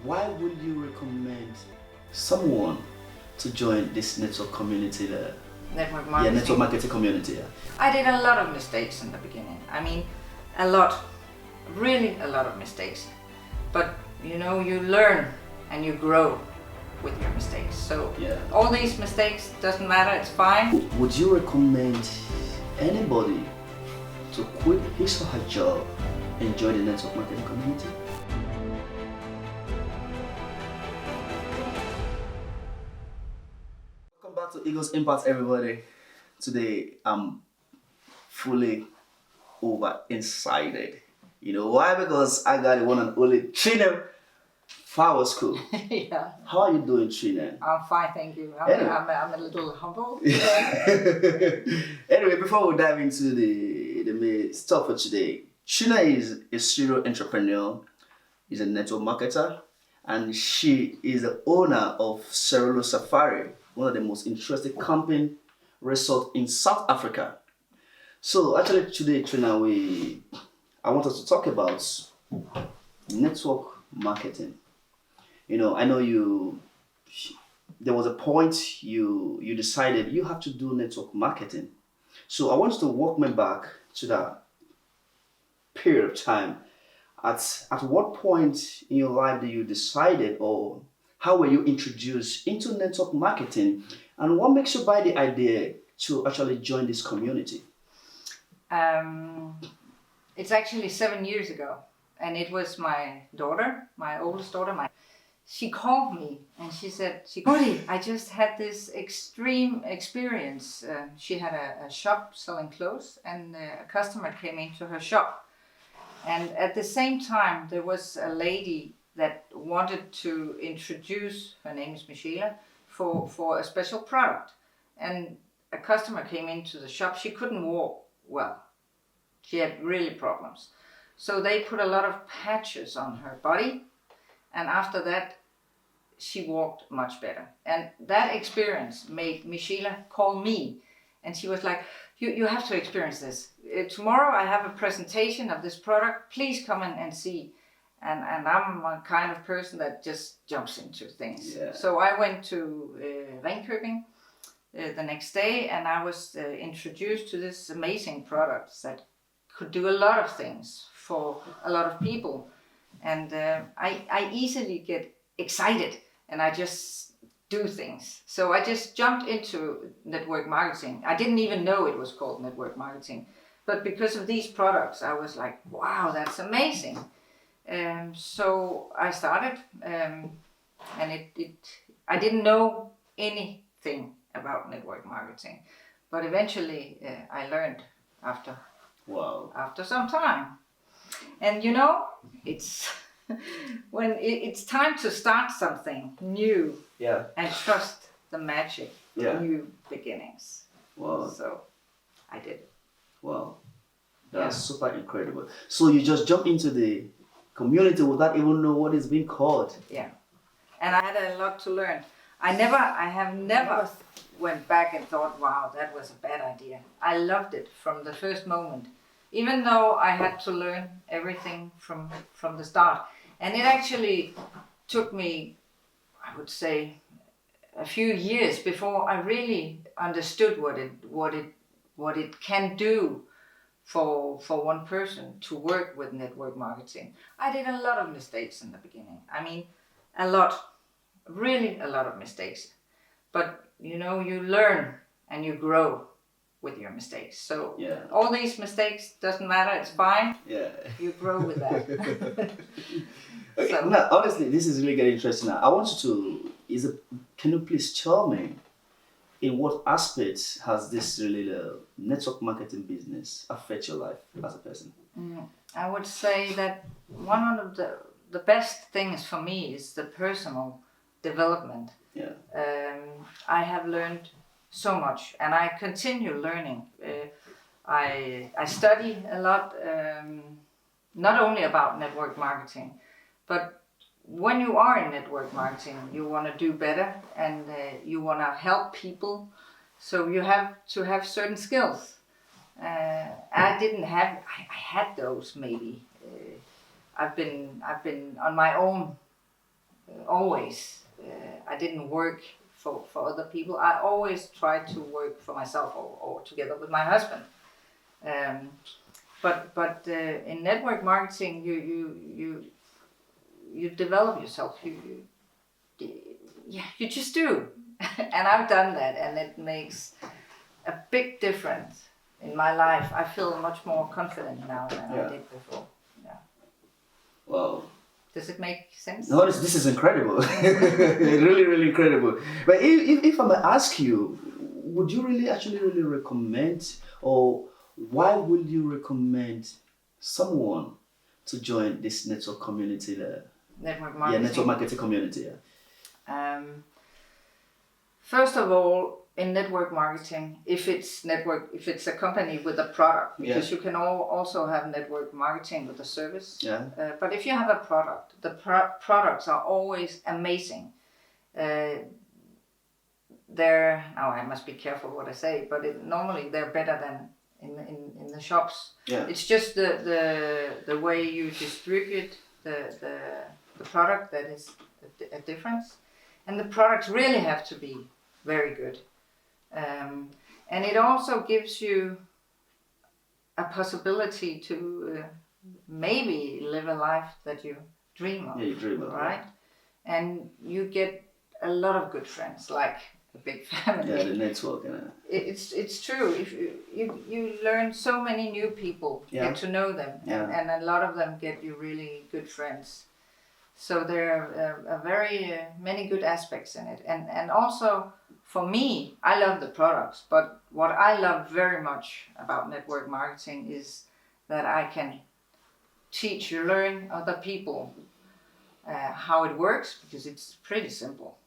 why would you recommend someone to join this network community there? Network Yeah, marketing. network marketing community. Yeah. I did a lot of mistakes in the beginning. I mean, a lot, really a lot of mistakes. But you know, you learn and you grow with your mistakes. So Yeah. all these mistakes doesn't matter. It's fine. Would you recommend anybody to quit his or her job and join the network marketing community? Welcome back to Eagles Impact, everybody. Today I'm fully over excited. You know why? Because I got the one and only Trine Faurscho. Yeah. How are you doing, Trine? I'm fine, thank you. Anyway. I'm a little humble. Anyway, before we dive into the main stuff for today, Trine is a serial entrepreneur, is a network marketer, and she is the owner of Cerullo Safari, one of the most interesting camping resort in South Africa. So actually today, Trine, I want us to talk about network marketing. You know, I know there was a point you decided you have to do network marketing. So I want you to walk me back to that period of time. At what point in your life did you decided, or how were you introduced into network marketing, and what makes you buy the idea to actually join this community? It's actually 7 years ago, and it was my daughter, my oldest daughter. She called me and she said, "Gordy, I just had this extreme experience." She had a shop selling clothes, and a customer came into her shop. And at the same time, there was a lady that wanted to introduce, her name is Michela, for a special product. And a customer came into the shop. She couldn't walk well. She had really problems. So they put a lot of patches on her body. And after that, she walked much better. And that experience made Michela call me. And she was like, you have to experience this. Tomorrow I have a presentation of this product. Please come in and see. And I'm a kind of person that just jumps into things. Yeah. So I went to Ringkøbing the next day, and I was introduced to this amazing product that could do a lot of things for a lot of people. And I easily get excited, and I just do things. So I just jumped into network marketing. I didn't even know it was called network marketing. But because of these products, I was like, wow, that's amazing. So I started, and I didn't know anything about network marketing. But eventually I learned after some time. And you know, it's when it's time to start something new, Yeah. and trust the magic of Yeah. new beginnings. Wow. So I did. Wow. That's super incredible. So you just jump into the community without even know what is being called. Yeah. And I had a lot to learn. I have never went back and thought, wow, that was a bad idea. I loved it from the first moment, even though I had to learn everything from the start. And it actually took me, I would say, a few years before I really understood what it can do for one person to work with network marketing. I did a lot of mistakes in the beginning. I mean, a lot, really a lot of mistakes. But you know, you learn and you grow with your mistakes. So Yeah. all these mistakes doesn't matter. It's fine. Yeah. You grow with that. Okay. So- Now, honestly, this is really getting interesting. Now, I want you to can you please tell me in what aspects has this really network marketing business affect your life as a person? I would say that one of the best things for me is the personal development. Yeah. I have learned so much, and I continue learning. I study a lot, not only about network marketing, but when you are in network marketing, you want to do better, and you want to help people. So you have to have certain skills. I didn't have. I had those maybe. I've been on my own always. I didn't work for other people. I always tried to work for myself or together with my husband. But in network marketing, you develop yourself. You just do, and I've done that, and it makes a big difference in my life. I feel much more confident now than I did before. Yeah. Wow. Does it make sense? No, this is incredible. Really, really incredible. But if I may ask you, would you really recommend, or why would you recommend someone to join this network community? Network marketing. Yeah, network marketing community. Yeah. First of all, in network marketing, if it's a company with a product, because you can also have network marketing with a service. Yeah. But if you have a product, the products are always amazing. I must be careful what I say, but normally they're better than in the shops. Yeah. It's just the way you distribute the product that is a difference, and the products really have to be very good. And it also gives you a possibility to maybe live a life that you dream of. Yeah, you dream of, right? And you get a lot of good friends, like a big family. Yeah, the network. It's true. If you learn so many new people, get to know them, and a lot of them get you really good friends. So there are very many good aspects in it, and also for me, I love the products. But what I love very much about network marketing is that I can learn other people how it works, because it's pretty simple,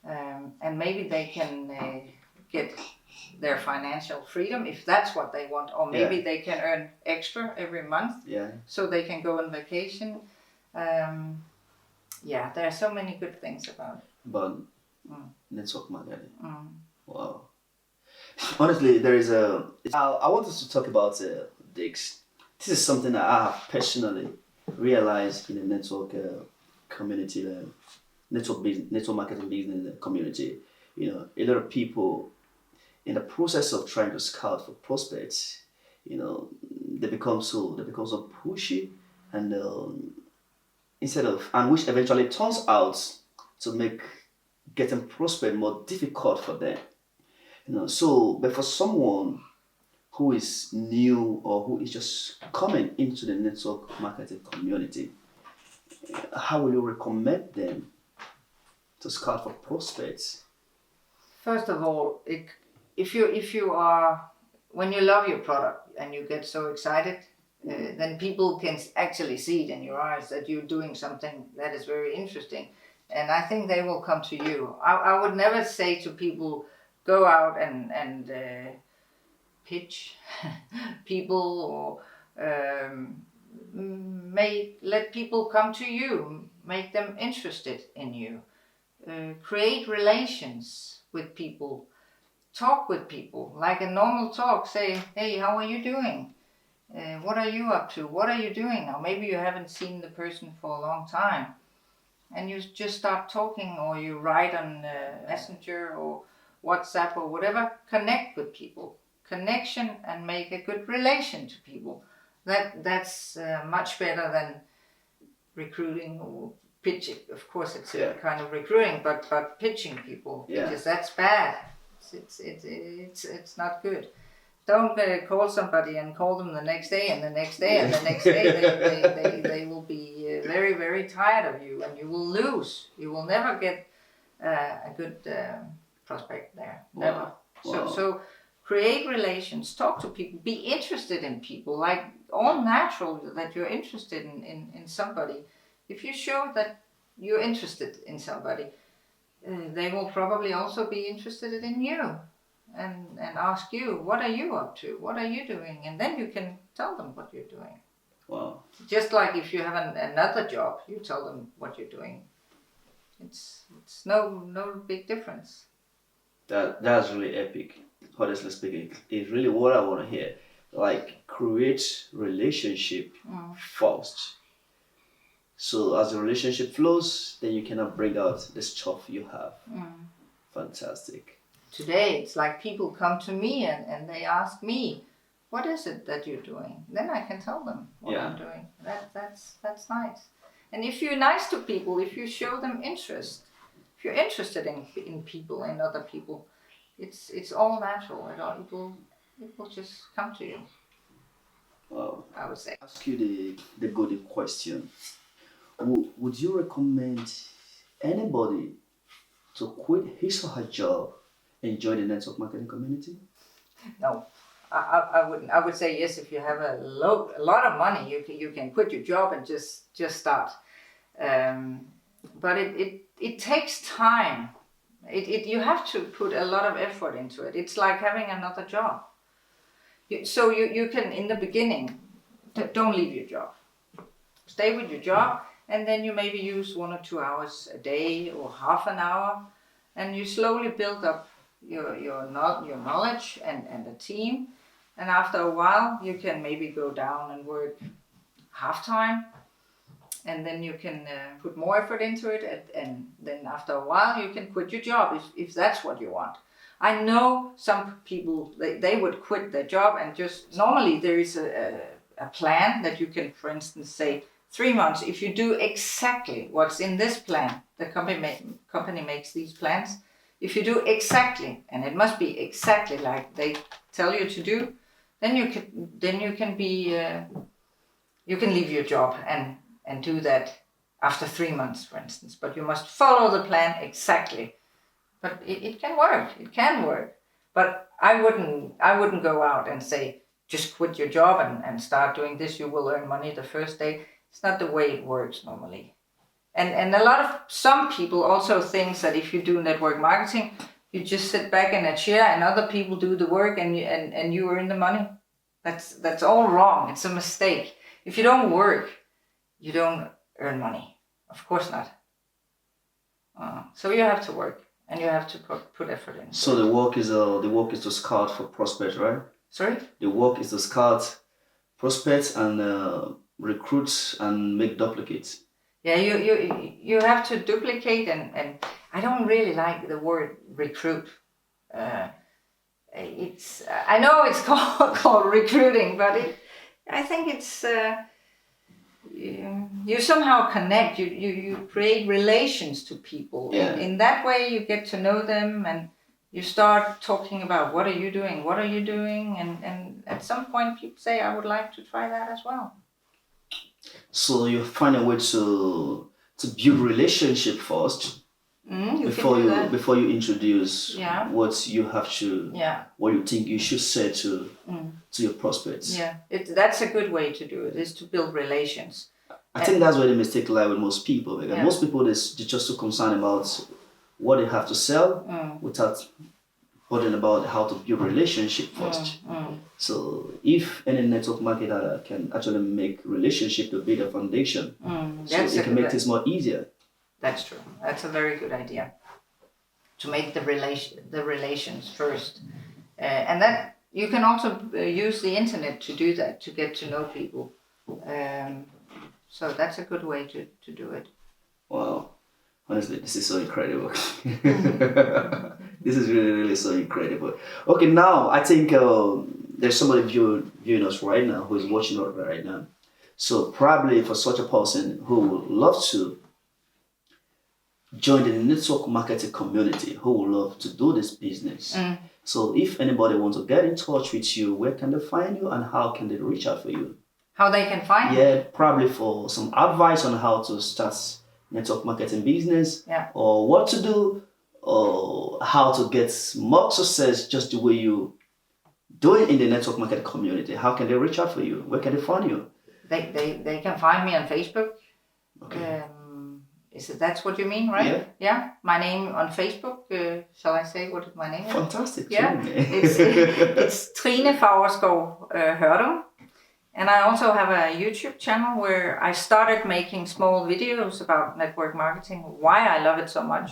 and maybe they can get their financial freedom if that's what they want, or maybe they can earn extra every month, so they can go on vacation. There are so many good things about it. But network marketing. Wow. Honestly, there is I want us to talk about this. This is something that I have personally realized in the network community, network marketing business community. You know, a lot of people, in the process of trying to scout for prospects, you know, they become so pushy, and which eventually turns out to make getting prospect more difficult for them. You know, but for someone who is new or who is just coming into the network marketing community, how will you recommend them to scout for prospects? First of all, if you are, when you love your product and you get so excited, then people can actually see it in your eyes that you're doing something that is very interesting, and I think they will come to you. I would never say to people, go out and pitch people, or let people come to you, make them interested in you, create relations with people, talk with people like a normal talk. Say, hey, how are you doing? What are you up to? What are you doing now? Maybe you haven't seen the person for a long time, and you just start talking, or you write on Messenger or WhatsApp or whatever. Connect with people. Connection, and make a good relation to people. That's much better than recruiting or pitching. Of course, it's a kind of recruiting, but pitching people, because that's bad. It's not good. Don't call somebody and call them the next day and the next day and the next day. They will be very, very tired of you, and you will lose. You will never get a good prospect there. Never. Wow. So create relations, talk to people, be interested in people, like all natural that you're interested in somebody. If you show that you're interested in somebody, they will probably also be interested in you. And ask you, what are you up to? What are you doing? And then you can tell them what you're doing. Wow. Just like if you have another job, you tell them what you're doing. It's no big difference. That's really epic. Honestly speaking, it's really what I want to hear. Like, create relationship first. So as the relationship flows, then you cannot bring out the stuff you have. Fantastic. Today, it's like people come to me and they ask me, what is it that you're doing? Then I can tell them what I'm doing. That's nice. And if you're nice to people, if you show them interest, if you're interested in people, in other people, it's all natural. It will just come to you. Wow. I would say. Ask you the golden question. Would you recommend anybody to quit his or her job and join the network marketing community? No, I wouldn't. I would say yes if you have a lot of money. You can quit your job and just start. But it takes time. You have to put a lot of effort into it. It's like having another job. So you can, in the beginning, don't leave your job. Stay with your job, and then you maybe use 1 or 2 hours a day or half an hour, and you slowly build up your knowledge and the team. And after a while, you can maybe go down and work half-time, and then you can put more effort into it, and then after a while, you can quit your job if that's what you want. I know some people, they would quit their job and just, normally there is a plan that you can, for instance, say 3 months. If you do exactly what's in this plan, the company makes these plans. If you do exactly, and it must be exactly like they tell you to do, then you can leave your job and do that after 3 months, for instance. But you must follow the plan exactly. But it can work. It can work. But I wouldn't go out and say, just quit your job and start doing this. You will earn money the first day. It's not the way it works normally. And some people also think that if you do network marketing, you just sit back in a chair and other people do the work and you earn the money. That's all wrong. It's a mistake. If you don't work, you don't earn money. Of course not. So you have to work. And you have to put effort in. So the work is to scout for prospects, right? Sorry? The work is to scout prospects and recruit and make duplicates. Yeah, you have to duplicate and I don't really like the word recruit. I know it's called recruiting, but I think it's you somehow connect. You create relations to people. Yeah. In that way, you get to know them, and you start talking about what are you doing, and at some point people say, I would like to try that as well. So you find a way to build relationship first. Before you introduce what you have to, what you think you should say to your prospects. Yeah, that's a good way to do it, is to build relations. I think that's where the mistake lies with most people. Because most people, they're just so concerned about what they have to sell without bothering about how to build relationship first. So if any network marketer can actually make relationship to be the foundation, so it can make things more easier. That's true. That's a very good idea. To make the relations first, and then you can also use the internet to do that, to get to know people. So that's a good way to do it. Wow, honestly, this is so incredible. This is really, really so incredible. Okay, now I think there's somebody viewing us right now who is watching us right now. So probably for such a person who would love to join the network marketing community, who would love to do this business. So if anybody wants to get in touch with you, where can they find you and how can they reach out for you? How they can find you? Yeah, probably for some advice on how to start network marketing business, or what to do, or how to get more success just the way you do it in the network marketing community. How can they reach out for you? Where can they find you? They can find me on Facebook. Okay. That's what you mean, right? Yeah. My name on Facebook. Shall I say what my name is? Fantastic. Yeah. It's Trine Faurscho Hørdum. And I also have a YouTube channel where I started making small videos about network marketing, why I love it so much.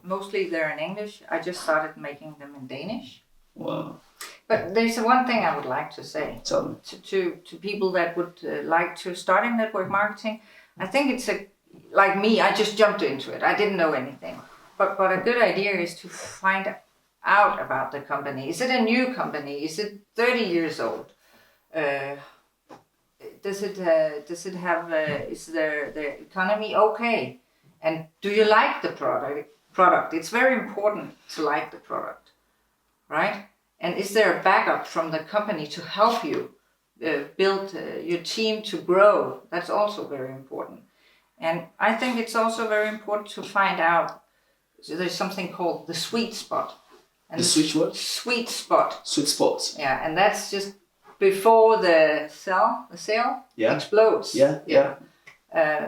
Mostly they're in English. I just started making them in Danish. Wow. But there's one thing I would like to say Tell me. to people that would like to start in network marketing. I think it's like me, I just jumped into it. I didn't know anything. But a good idea is to find out about the company. Is it a new company? Is it 30 years old? Does it have? Is their economy okay? And do you like the product? It's very important to like the product, right? And is there a backup from the company to help you build your team to grow? That's also very important. And I think it's also very important to find out. So there's something called the sweet spot. And the sweet what? Sweet spot. Sweet spots. Yeah, and that's just before the sale explodes. Yeah.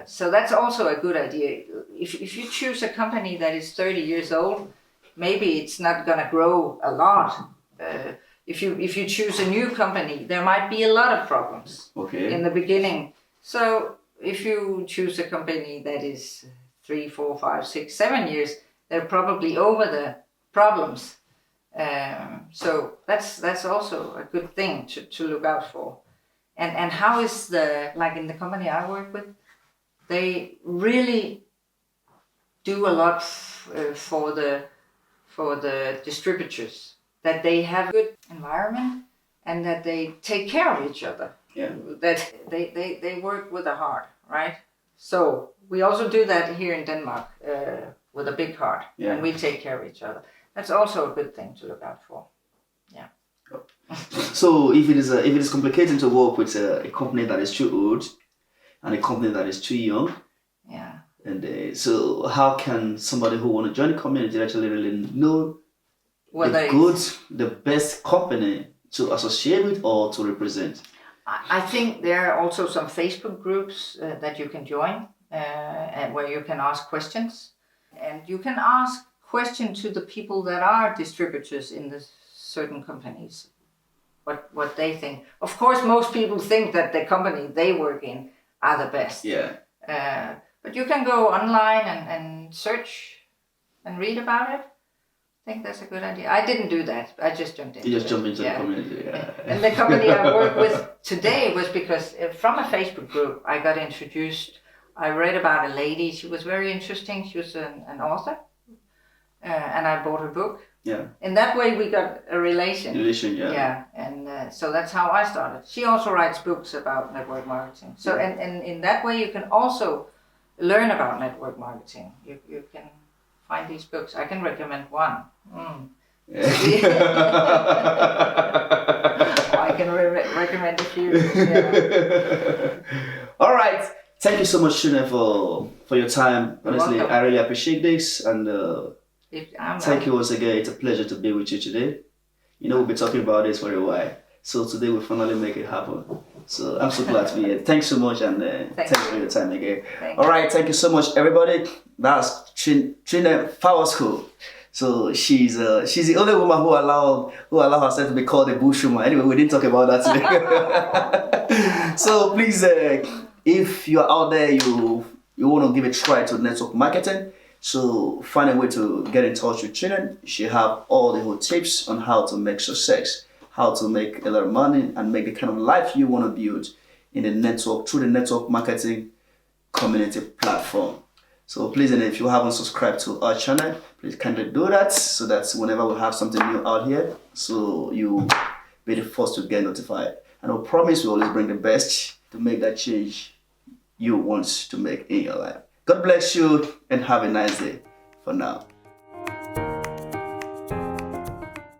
So that's also a good idea. If you choose a company that is 30 years old, maybe it's not gonna grow a lot. If you choose a new company, there might be a lot of problems in the beginning. So if you choose a company that is 3, 4, 5, 6, 7 years, they're probably over the problems. So that's also a good thing to look out for. And how is like in the company I work with, they really do a lot for the distributors, that they have a good environment and that they take care of each other. Yeah. That they work with a heart, right? So we also do that here in Denmark with a big heart, and we take care of each other. That's also a good thing to look out for. Yeah. So if it is complicated to work with a company that is too old and a company that is too young, and so how can somebody who want to join the community actually really know the best company to associate with or to represent? I think there are also some Facebook groups that you can join and where you can ask questions, and you can ask questions to the people that are distributors in the certain companies, what they think. Of course, most people think that the company they work in are the best. Yeah. But you can go online and search and read about it. I think that's a good idea. I didn't do that. I just jumped into it. You just jumped into the community. Yeah. And the company I work with today was because from a Facebook group I got introduced. I read about a lady. She was very interesting. She was an author. And I bought her book. Yeah. In that way, we got a relation. Yeah. Yeah, and so that's how I started. She also writes books about network marketing. So, and in that way, you can also learn about network marketing. You can find these books. I can recommend one. I can recommend a few. Yeah. All right. Thank you so much, Trine, for your time. Honestly, welcome. I really appreciate this, and thank you once again. It's a pleasure to be with you today. We'll be talking about this for a while. So today we finally make it happen. So I'm so glad to be here. Thanks so much, and thanks for your time again. All right, thank you so much, everybody. That's Trine Faurscho. So she's the only woman who allow herself to be called a bushwoman. Anyway, we didn't talk about that today. So please, if you're out there, you want to give a try to network marketing, so find a way to get in touch with Trine. She have all the whole tips on how to make success, how to make a lot of money, and make the kind of life you want to build in the network through the network marketing community platform. So please, and if you haven't subscribed to our channel, please kindly do that, so that whenever we have something new out here, so you be the first to get notified. And I promise we always bring the best to make that change you want to make in your life. God bless you and have a nice day for now.